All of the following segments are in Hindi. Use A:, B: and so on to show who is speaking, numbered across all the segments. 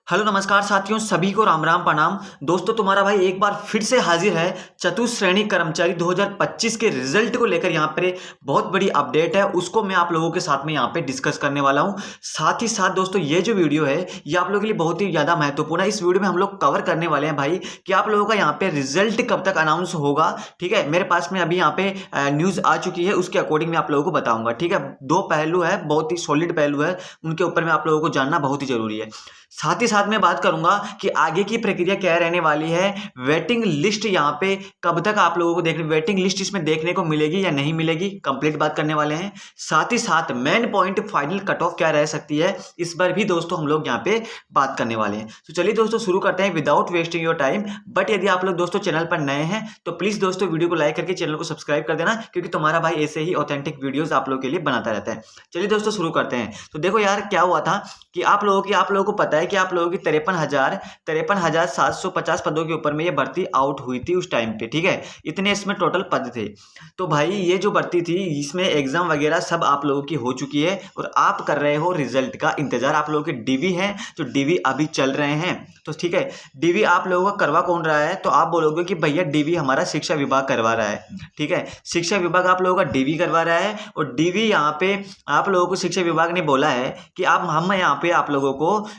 A: हेलो नमस्कार साथियों, सभी को राम राम प्रणाम। दोस्तों, तुम्हारा भाई एक बार फिर से हाजिर है चतुश्रेणी कर्मचारी 2025 के रिजल्ट को लेकर। यहाँ पर बहुत बड़ी अपडेट है, उसको मैं आप लोगों के साथ में यहाँ पे डिस्कस करने वाला हूँ। साथ ही साथ दोस्तों, ये जो वीडियो है ये आप लोगों के लिए बहुत ही ज़्यादा महत्वपूर्ण है। इस वीडियो में हम लोग कवर करने वाले हैं भाई कि आप लोगों का यहाँ पे रिजल्ट कब तक अनाउंस होगा। ठीक है, मेरे पास में अभी यहाँ पे न्यूज़ आ चुकी है, उसके अकॉर्डिंग मैं आप लोगों को बताऊंगा। ठीक है, दो पहलू है, बहुत ही सॉलिड पहलू है, उनके ऊपर में आप लोगों को जानना बहुत ही जरूरी है। साथ ही साथ मैं बात करूंगा कि आगे की प्रक्रिया क्या रहने वाली है, वेटिंग लिस्ट यहाँ पे कब तक आप लोगों को देखने, वेटिंग लिस्ट इसमें देखने को मिलेगी या नहीं मिलेगी, कंप्लीट बात करने वाले हैं। साथ ही साथ main point final cut off क्या रह सकती है, इस पर भी दोस्तों हम लोग यहाँ पे बात करने वाले हैं। तो चलिए दोस्तों शुरू करते हैं without wasting your time. But यदि आप लोग दोस्तों चैनल पर नए हैं तो प्लीज दोस्तों वीडियो को लाइक करके चैनल को सब्सक्राइब कर देना, क्योंकि तुम्हारा भाई ऐसे ही ऑथेंटिक वीडियोस आप लोगों के लिए बनाता रहता है। चलिए दोस्तों शुरू करते हैं। तो देखो यार, क्या हुआ था कि आप लोगों को पता है कि आप लोगों की 53,750 पदों के ऊपर में ये भर्ती आउट हुई थी उस टाइम पे। ठीक है, इतने इसमें टोटल पद थे। तो भाई ये जो भर्ती थी इसमें एग्जाम वगैरह सब आप लोगों की हो चुकी है और आप कर रहे हो रिजल्ट का इंतजार। आप लोगों के डीवी है तो डीवी अभी चल रहे हैं। तो ठीक है, डीवी आप लोगों का करवा कौन रहा है, तो आप बोलोगे कि भैया डीवी हमारा शिक्षा विभाग करवा रहा है। ठीक है, शिक्षा विभाग आप लोगों का डीवी करवा रहा है और डीवी यहाँ पे आप लोगों को शिक्षा विभाग ने बोला है कि हम यहाँ पे आप लोगों को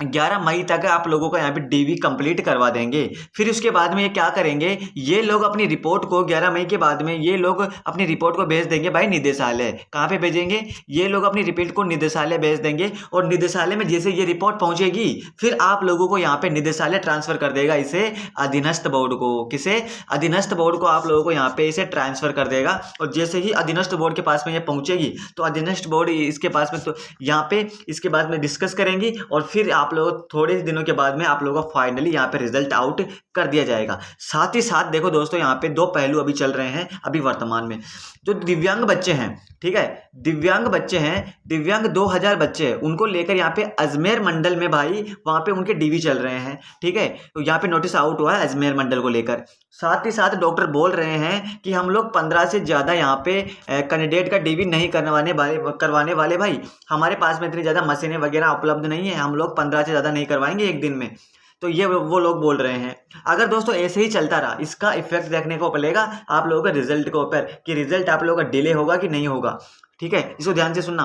A: 11 मई तक आप लोगों का यहाँ पे डीवी कंप्लीट करवा देंगे। फिर उसके बाद में ये क्या करेंगे, ये लोग अपनी रिपोर्ट को 11 मई के बाद में ये लोग अपनी रिपोर्ट को भेज देंगे भाई निदेशालय। कहाँ पे भेजेंगे, ये लोग अपनी रिपोर्ट को निदेशालय भेज देंगे और निदेशालय में जैसे ये रिपोर्ट पहुंचेगी फिर आप लोगों को यहाँ पे निदेशालय ट्रांसफर कर देगा इसे अधीनस्थ बोर्ड को। किसे, अधीनस्थ बोर्ड को आप लोगों को यहाँ पे इसे ट्रांसफर कर देगा। और जैसे ही अधीनस्थ बोर्ड के पास में ये पहुंचेगी तो अधीनस्थ बोर्ड इसके पास में तो यहाँ पे इसके बाद में डिस्कस करेंगी और फिर आप लोग थोड़े दिनों के बाद में आप लोगों का फाइनली यहाँ पे रिजल्ट आउट कर दिया जाएगा। साथ ही साथ देखो दोस्तों, यहाँ पे दो पहलू अभी चल रहे हैं अभी वर्तमान में। जो दिव्यांग बच्चे हैं, ठीक है, दिव्यांग बच्चे हैं, दिव्यांग 2000 बच्चे हैं, उनको लेकर यहाँ पे अजमेर मंडल में भाई वहां पे उनके डीवी चल रहे हैं। ठीक है, तो यहाँ पे नोटिस आउट हुआ है अजमेर मंडल को लेकर। साथ ही साथ डॉक्टर बोल रहे हैं कि हम लोग 15 से ज्यादा यहाँ पे कैंडिडेट का डीवी नहीं करवाने वाले भाई। हमारे पास में इतनी ज्यादा मशीनें वगैरह उपलब्ध नहीं है, हम लोग 15 से ज्यादा नहीं करवाएंगे एक दिन में। तो ये वो लोग बोल रहे हैं। अगर दोस्तों ऐसे ही चलता रहा, इसका इफेक्ट देखने को मिलेगा आप लोगों के रिजल्ट के ऊपर कि रिजल्ट आप लोगों का डिले होगा कि नहीं होगा। ठीक है, इसको ध्यान से सुनना।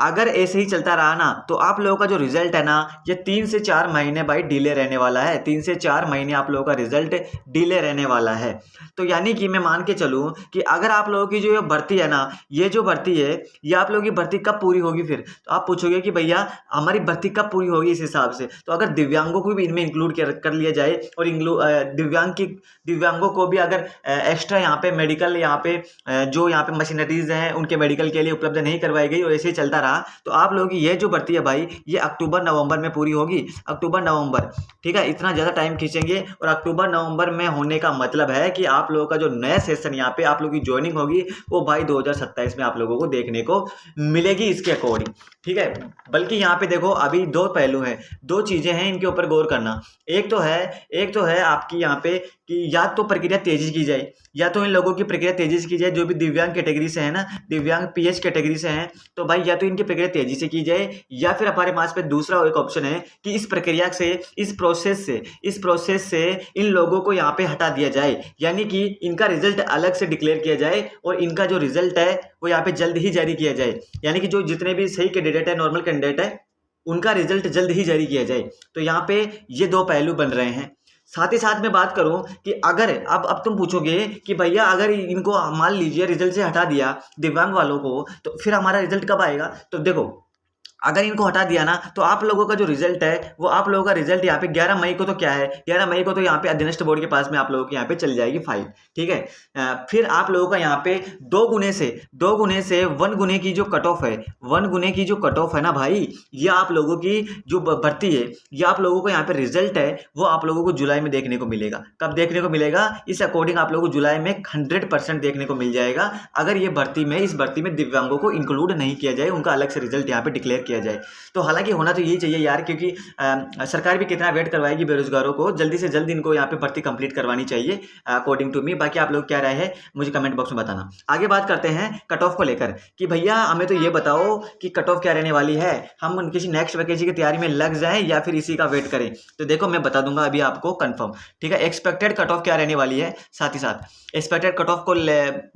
A: अगर ऐसे ही चलता रहा ना तो आप लोगों का जो रिजल्ट है ना ये 3 से 4 महीने भाई डिले रहने वाला है। 3 से 4 महीने आप लोगों का रिजल्ट डिले रहने वाला है। तो यानी कि मैं मान के चलूँ कि अगर आप लोगों की जो ये भर्ती है ना, ये जो भर्ती है ये आप लोगों की भर्ती कब पूरी होगी, फिर तो आप पूछोगे कि भैया हमारी भर्ती कब पूरी होगी इस हिसाब से। तो अगर दिव्यांगों को भी इनमें इंक्लूड कर लिया जाए और दिव्यांगों को भी अगर एक्स्ट्रा यहाँ पे मेडिकल यहाँ पे जो यहाँ पे मशीनरीज हैं उनके मेडिकल के लिए उपलब्ध नहीं करवाई गई और ऐसे ही चलता रहा तो आप लोगों की ये जो भर्ती है भाई ये अक्टूबर नवंबर में पूरी होगी। अक्टूबर नवंबर, ठीक है, इतना ज़्यादा टाइम खींचेंगे। और अक्टूबर नवंबर में होने का मतलब है कि आप लोगों का जो नया सेशन यहाँ पे आप लोगों की ज्वाइनिंग होगी वो भाई 2027 में आप लोगों को देखने को मिलेगी इसके अकॉर्डिंग। ठीक है, बल्कि यहाँ पे देखो अभी दो पहलू हैं, दो चीज़ें हैं, इनके ऊपर गौर करना। एक तो है आपकी यहाँ पे कि या तो प्रक्रिया तेजी की जाए, या तो इन लोगों की प्रक्रिया तेजी से की जाए जो भी दिव्यांग कैटेगरी से है ना, दिव्यांग पीएच कैटेगरी से हैं, तो भाई या तो इनकी प्रक्रिया तेजी से की जाए या फिर हमारे पास पे दूसरा एक ऑप्शन है कि इस प्रक्रिया से, इस प्रोसेस से इन लोगों को यहाँ पे हटा दिया जाए। यानी कि इनका रिजल्ट अलग से डिक्लेयर किया जाए और इनका जो रिजल्ट है वो यहाँ पे जल्द ही जारी किया जाए। यानी कि जो जितने भी सही कैंडिडेट है, नॉर्मल कैंडिडेट है, उनका रिजल्ट जल्द ही जारी किया जाए। तो यहाँ पे ये दो पहलू बन रहे हैं। साथ ही साथ मैं बात करूं कि अगर अब तुम पूछोगे कि भैया अगर इनको मान लीजिए रिजल्ट से हटा दिया दिव्यांग वालों को तो फिर हमारा रिजल्ट कब आएगा। तो देखो, अगर इनको हटा दिया ना तो आप लोगों का जो रिजल्ट है वो आप लोगों का रिजल्ट यहाँ पे 11 मई को तो क्या है, 11 मई को तो यहाँ पे अधीनस्थ बोर्ड के पास में आप लोगों के यहाँ पे चल जाएगी फाइल। ठीक है, फिर आप लोगों का यहाँ पे दो गुने से 1 गुने की जो कट ऑफ है, 1 गुने की जो कट ऑफ है ना भाई, ये आप लोगों की जो भर्ती है, ये आप लोगों को यहाँ पे रिजल्ट है वो आप लोगों को जुलाई में देखने को मिलेगा। कब देखने को मिलेगा, इस अकॉर्डिंग आप लोगों को जुलाई में 100% देखने को मिल जाएगा। अगर ये इस भर्ती में दिव्यांगों को इंक्लूड नहीं किया जाए, उनका अलग से रिजल्ट यहाँ पे डिक्लेयर किया जाए। तो हालांकि होना तो यही चाहिए यार, क्योंकि सरकार भी कितना वेट करवाएगी बेरोजगारों को, जल्दी से जल्दी इनको यहाँ पे भर्ती कंप्लीट करवानी चाहिए अकॉर्डिंग टू मी। बाकी आप लोग क्या राय है मुझे कमेंट बॉक्स में बताना। आगे बात करते हैं कट ऑफ को लेकर कि भैया हमें तो ये बताओ कि कट ऑफ क्या रहने वाली है, हम किसी नेक्स्ट वैकेंसी की तैयारी में लग जाएं या फिर इसी का वेट करें। तो देखो मैं बता दूंगा अभी आपको कंफर्म, ठीक है। एक्सपेक्टेड कट ऑफ क्या रहने वाली है, साथ ही साथ एक्सपेक्टेड कट ऑफ को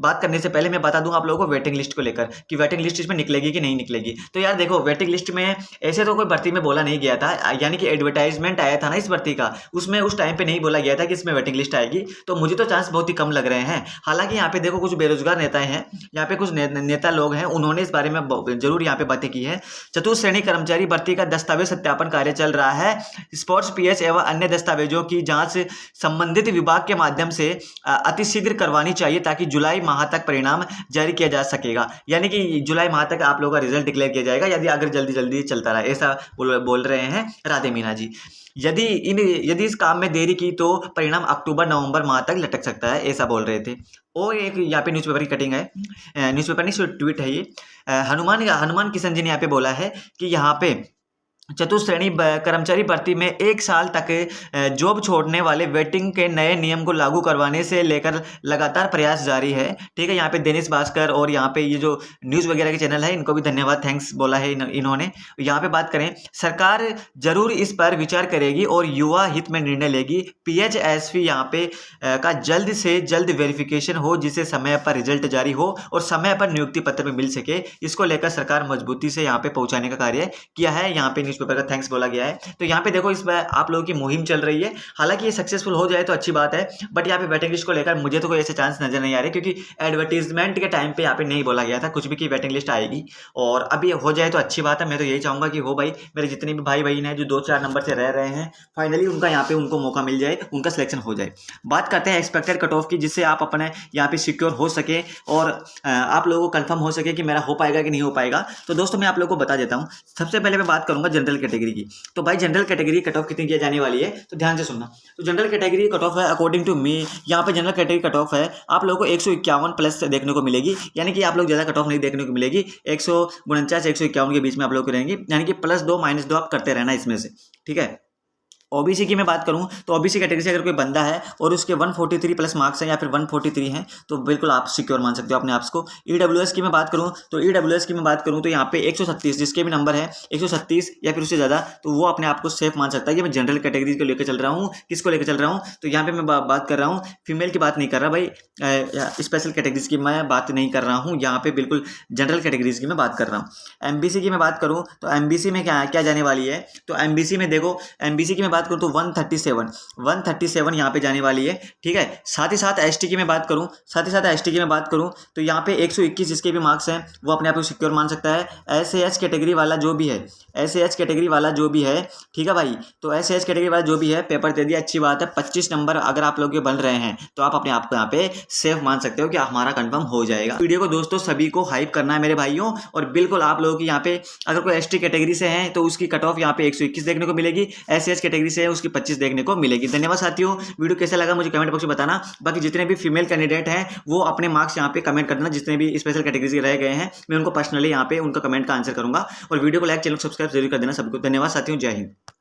A: बात करने से पहले मैं बता दूंगा आप लोगों को वेटिंग लिस्ट को लेकर कि वेटिंग लिस्ट इसमें निकलेगी कि नहीं निकलेगी। तो यार देखो वेटिंग लिस्ट में ऐसे तो कोई भर्ती में बोला नहीं गया था, यानी कि एडवर्टाइजमेंट आया था ना इस भर्ती का, उसमें उस टाइम पे नहीं बोला गया था कि इसमें वेटिंग लिस्ट आएगी। तो मुझे तो चांस बहुत ही कम लग रहे हैं। हालांकि यहाँ पे देखो कुछ बेरोजगार नेता हैं, यहाँ पे कुछ नेता लोग हैं, उन्होंने इस बारे में जरूर यहाँ पे बातें की है। चतुर्थ श्रेणी कर्मचारी भर्ती का दस्तावेज सत्यापन कार्य चल रहा है। स्पोर्ट्स पीएच एवं अन्य दस्तावेजों की जांच संबंधित विभाग के माध्यम से अतिशीघ्र करवानी चाहिए ताकि जुलाई माह तक परिणाम जारी किया जा सकेगा। यानी कि जुलाई माह तक आप लोगों का रिजल्ट डिक्लेयर किया जाएगा यदि अगर जल्दी जल्दी चलता रहा, ऐसा बोल रहे हैं राधे मीना जी। यदि इस काम में देरी की तो परिणाम अक्टूबर नवंबर माह तक लटक सकता है, ऐसा बोल रहे थे। और एक यहाँ पे न्यूज़पेपर की कटिंग है, न्यूज़पेपर नहीं ट्वीट है ये, हनुमान किशन जी ने यहाँ पे बोला है कि यहाँ पे चतुर्थ श्रेणी कर्मचारी भर्ती में 1 साल तक जॉब छोड़ने वाले वेटिंग के नए नियम को लागू करवाने से लेकर लगातार प्रयास जारी है, ठीक है। यहाँ पे दैनिक भास्कर और यहाँ पे ये जो न्यूज़ वगैरह के चैनल है इनको भी धन्यवाद, थैंक्स बोला है इन्होंने। यहाँ पे बात करें, सरकार जरूर इस पर विचार करेगी और युवा हित में निर्णय लेगी। PHSV यहाँ पे का जल्द से जल्द वेरिफिकेशन हो जिससे समय पर रिजल्ट जारी हो और समय पर नियुक्ति पत्र में मिल सके, इसको लेकर सरकार मजबूती से यहाँ पे पहुँचाने का कार्य किया है। यहाँ पे न्यूज़पेपर का थैंक्स बोला गया है। तो यहाँ पे देखो इस बार आप लोगों की मुहिम चल रही है, हालांकि ये सक्सेसफुल हो जाए तो अच्छी बात है, बट यहाँ पे वेटिंग लिस्ट को लेकर मुझे तो कोई ऐसे चांस नजर नहीं आ रहे, क्योंकि एडवर्टीजमेंट के टाइम पे यहाँ पे नहीं बोला गया था कुछ भी कि वेटिंग लिस्ट आएगी। और अभी हो जाए तो अच्छी बात है। मैं तो यही चाहूंगा कि हो भाई, मेरे जितने भी भाई बहन हैं जो 2-4 नंबर से रह रहे हैं, फाइनली उनका यहाँ पे उनको मौका मिल जाए, उनका सिलेक्शन हो जाए। बात करते हैं एक्सपेक्टेड कट ऑफ की, जिससे आप अपने यहाँ पे सिक्योर हो सके और आप लोगों को कंफर्म हो सके कि मेरा हो पाएगा कि नहीं हो पाएगा। तो दोस्तों मैं आप लोगों को बता देता हूँ। सबसे पहले मैं बात करूंगा जनरल कैटेगरी की। तो भाई जनरल कैटेगरी कट ऑफ कितनी किया जाने वाली है, तो ध्यान से सुनना। तो जनरल कैटेगरी कट ऑफ है अकॉर्डिंग टू मी, यहाँ पे जनरल कैटेगरी कट ऑफ है आप लोगों को 151 प्लस देखने को मिलेगी, यानी कि आप लोग ज़्यादा कट ऑफ नहीं देखने को मिलेगी। 149 151 के बीच में आप लोग रहेंगे, यानी कि +2 -2 आप करते रहना इसमें से, ठीक है। ओबीसी की मैं बात करूं तो ओबीसी कैटेगरी से अगर कोई बंदा है और उसके 143 प्लस मार्क्स हैं या फिर 143 हैं तो बिल्कुल आप सिक्योर मान सकते हो अपने आप को। ईडब्ल्यूएस की मैं बात करूं तो यहाँ पे 136 जिसके भी नंबर है 136 या फिर उससे ज़्यादा, तो वो अपने आप को सेफ मान सकता है। ये मैं जनरल कैटेगरी को लेकर चल रहा हूँ। किसको लेकर चल रहा हूँ, तो यहाँ पे मैं बात कर रहा हूँ फीमेल की बात नहीं कर रहा भाई, स्पेशल कैटेगरीज की मैं बात नहीं कर रहा हूँ, यहाँ पे बिल्कुल जनरल कैटेगरीज की मैं बात कर रहा हूँ। एमबीसी की मैं बात करूँ तो एमबीसी में क्या जाने वाली है, तो एमबीसी में देखो, एमबीसी की मैं बात करूं तो 137 यहाँ पे जाने वाली है, ठीक है। साथ ही साथ एसटी की मैं बात करूं तो यहाँ पे 121 जिसके भी मार्क्स हैं वो अपने आप को सिक्योर मान सकता है। एसएएच कैटेगरी वाला जो भी है, ठीक है भाई, तो एसएएच कैटेगरी वाला जो भी है पेपर दे दिया, अच्छी बात है। 25 नंबर अगर आप लोग के बन रहे हैं तो आप अपने आप को यहाँ पे सेफ मान सकते हो कि हमारा कंफर्म हो जाएगा। वीडियो को दोस्तों सभी को हाइप करना है मेरे भाइयों, और बिल्कुल आप लोगों की यहाँ पे अगर कोई एसटी कैटेगरी से है तो उसकी कट ऑफ यहाँ पे 121 देखने को मिलेगी, एसएएच कैटेगरी से है उसकी 25 देखने को मिलेगी। धन्यवाद साथियों, वीडियो कैसा लगा मुझे कमेंट बॉक्स में बताना। बाकी जितने भी फीमेल कैंडिडेट हैं वो अपने मार्क्स यहाँ पे कमेंट कर देना, जितने भी स्पेशल कैटेगरी रह गए हैं मैं उनको पर्सनली यहाँ पे उनका कमेंट का आंसर करूंगा। और वीडियो को लाइक, चैनल को सब्सक्राइब जरूर कर देना सबको। धन्यवाद साथियों, जय हिंद।